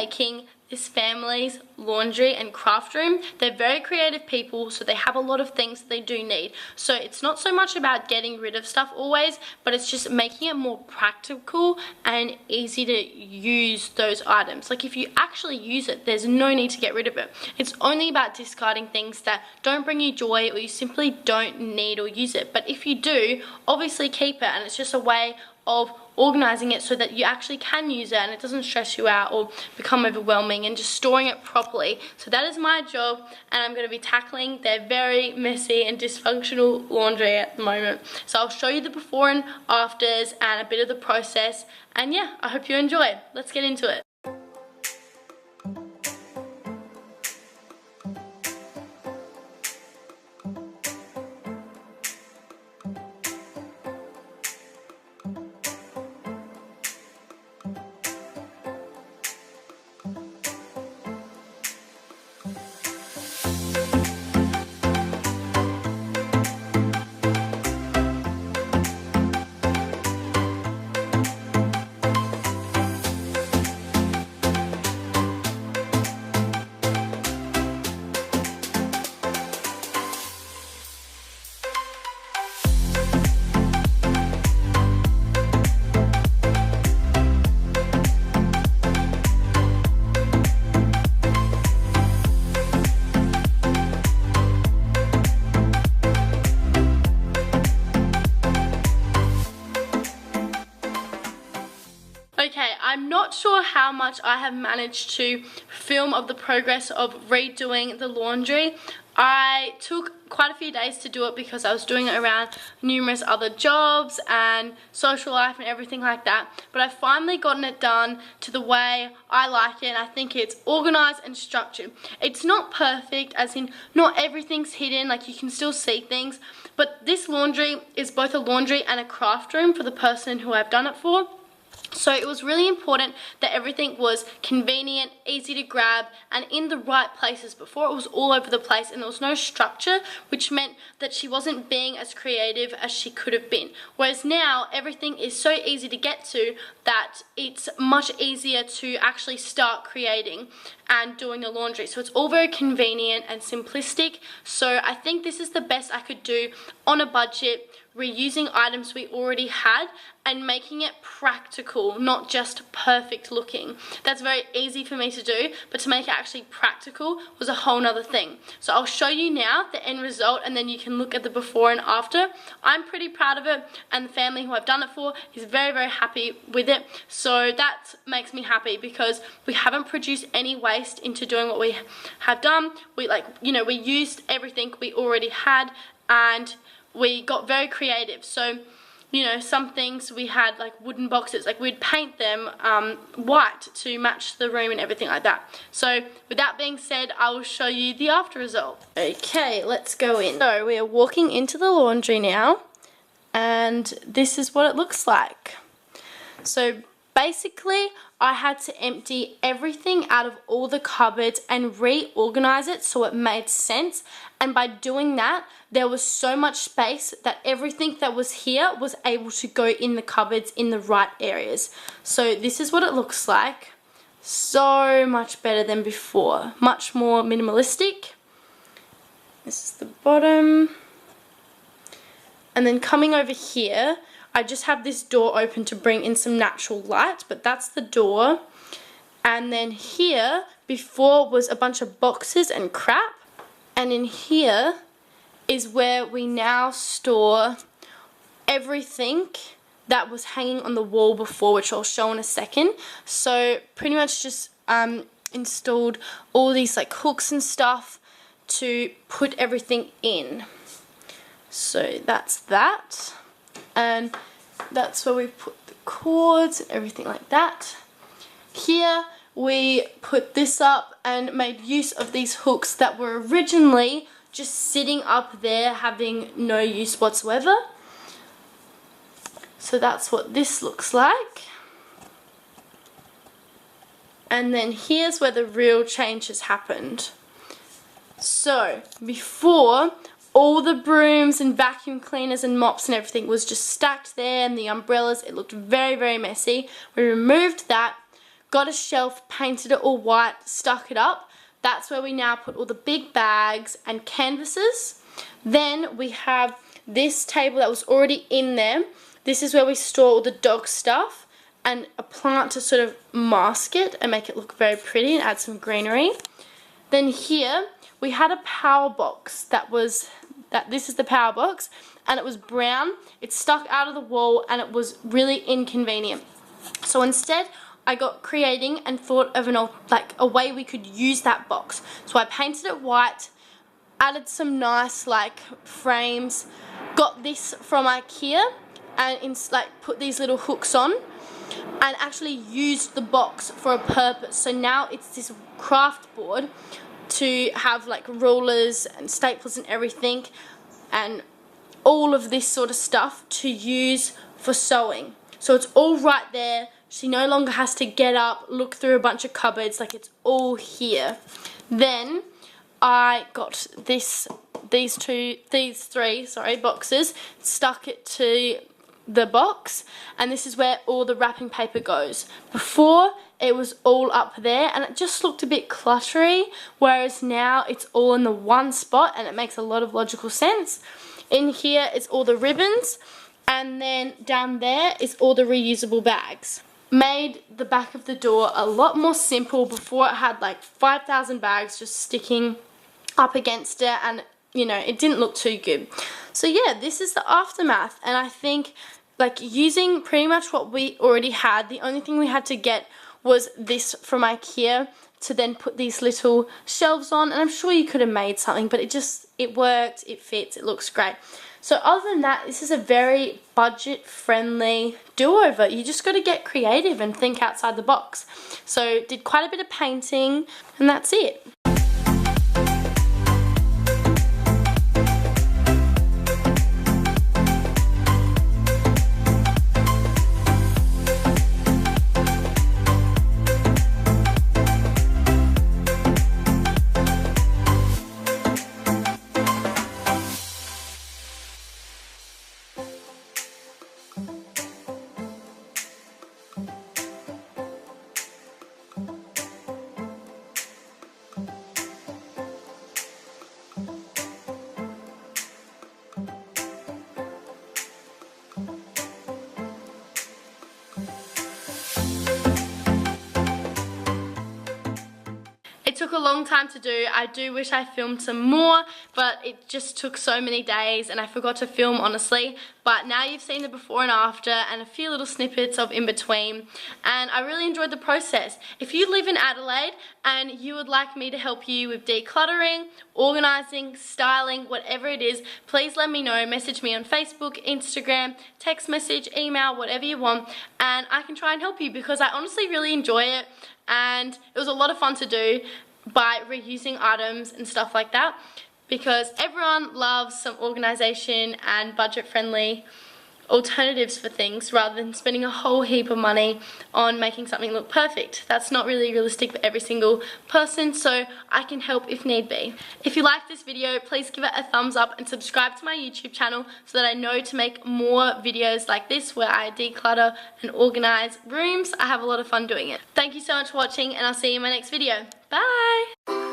making this family's laundry and craft room. They're very creative people, so they have a lot of things that they do need. So it's not so much about getting rid of stuff always, but it's just making it more practical and easy to use those items. Like if you actually use it, there's no need to get rid of it. It's only about discarding things that don't bring you joy or you simply don't need or use it. But if you do, obviously keep it, and it's just a way of organizing it so that you actually can use it and it doesn't stress you out or become overwhelming, and just storing it properly. So that is my job, and I'm going to be tackling their very messy and dysfunctional laundry at the moment. So I'll show you the before and afters and a bit of the process, and yeah, I hope you enjoy. Let's get into it. Okay, I'm not sure how much I have managed to film of the progress of redoing the laundry. I took quite a few days to do it because I was doing it around numerous other jobs and social life and everything like that. But I've finally gotten it done to the way I like it, and I think it's organized and structured. It's not perfect, as in not everything's hidden, like you can still see things. But this laundry is both a laundry and a craft room for the person who I've done it for. So it was really important that everything was convenient, easy to grab, and in the right places. Before it was all over the place and there was no structure, which meant that she wasn't being as creative as she could have been. Whereas now everything is so easy to get to that it's much easier to actually start creating and doing the laundry. So it's all very convenient and simplistic. So I think this is the best I could do on a budget, reusing items we already had and making it practical, not just perfect looking. That's very easy for me to do, but to make it actually practical was a whole nother thing. So I'll show you now the end result, and then you can look at the before and after. I'm pretty proud of it, and the family who I've done it for is very, very happy with it. So that makes me happy because we haven't produced any waste into doing what we have done. We we used everything we already had, and we got very creative. So, you know, some things we had like wooden boxes, like we'd paint them white to match the room and everything like that. So with that being said, I will show you the after result. Okay, let's go in. So we are walking into the laundry now, and this is what it looks like. So basically, I had to empty everything out of all the cupboards and reorganize it so it made sense. And by doing that, there was so much space that everything that was here was able to go in the cupboards in the right areas. So this is what it looks like. So much better than before. Much more minimalistic. This is the bottom. And then coming over here, I just have this door open to bring in some natural light, but that's the door. And then here, before was a bunch of boxes and crap. And in here is where we now store everything that was hanging on the wall before, which I'll show in a second. So pretty much just installed all these like hooks and stuff to put everything in. So that's that. And that's where we put the cords and everything like that. Here we put this up and made use of these hooks that were originally just sitting up there having no use whatsoever. So that's what this looks like. And then here's where the real change has happened. So before, all the brooms and vacuum cleaners and mops and everything was just stacked there, and the umbrellas, it looked very, very messy. We removed that, got a shelf, painted it all white, stuck it up. That's where we now put all the big bags and canvases. Then we have this table that was already in there. This is where we store all the dog stuff and a plant to sort of mask it and make it look very pretty and add some greenery. Then here we had a power box this is the power box, and it was brown. It stuck out of the wall and it was really inconvenient. So instead I got creating and thought of a way we could use that box. So I painted it white, added some nice frames, got this from IKEA and put these little hooks on and actually used the box for a purpose. So now it's this craft board to have rulers and staplers and everything and all of this sort of stuff to use for sewing. So it's all right there. She no longer has to get up, look through a bunch of cupboards, it's all here. Then I got these three boxes, stuck it to the box, and this is where all the wrapping paper goes. Before it was all up there and it just looked a bit cluttery, whereas now it's all in the one spot and it makes a lot of logical sense. In here is all the ribbons, and then down there is all the reusable bags. Made the back of the door a lot more simple. Before it had 5,000 bags just sticking up against it, and it didn't look too good. So yeah, this is the aftermath, and I think using pretty much what we already had, the only thing we had to get was this from IKEA to then put these little shelves on, and I'm sure you could have made something, but it worked, it fits, it looks great. So other than that, this is a very budget friendly do-over. You just got to get creative and think outside the box. So did quite a bit of painting, and that's it. It took a long time to do. I do wish I filmed some more, but it just took so many days and I forgot to film, honestly. But now you've seen the before and after and a few little snippets of in between, and I really enjoyed the process. If you live in Adelaide and you would like me to help you with decluttering, organising, styling, whatever it is, please let me know. Message me on Facebook, Instagram, text message, email, whatever you want, and I can try and help you, because I honestly really enjoy it. And it was a lot of fun to do by reusing items and stuff like that, because everyone loves some organisation and budget-friendly alternatives for things rather than spending a whole heap of money on making something look perfect. That's not really realistic for every single person, so I can help if need be. If you like this video, please give it a thumbs up and subscribe to my YouTube channel so that I know to make more videos like this where I declutter and organise rooms. I have a lot of fun doing it. Thank you so much for watching, and I'll see you in my next video. Bye!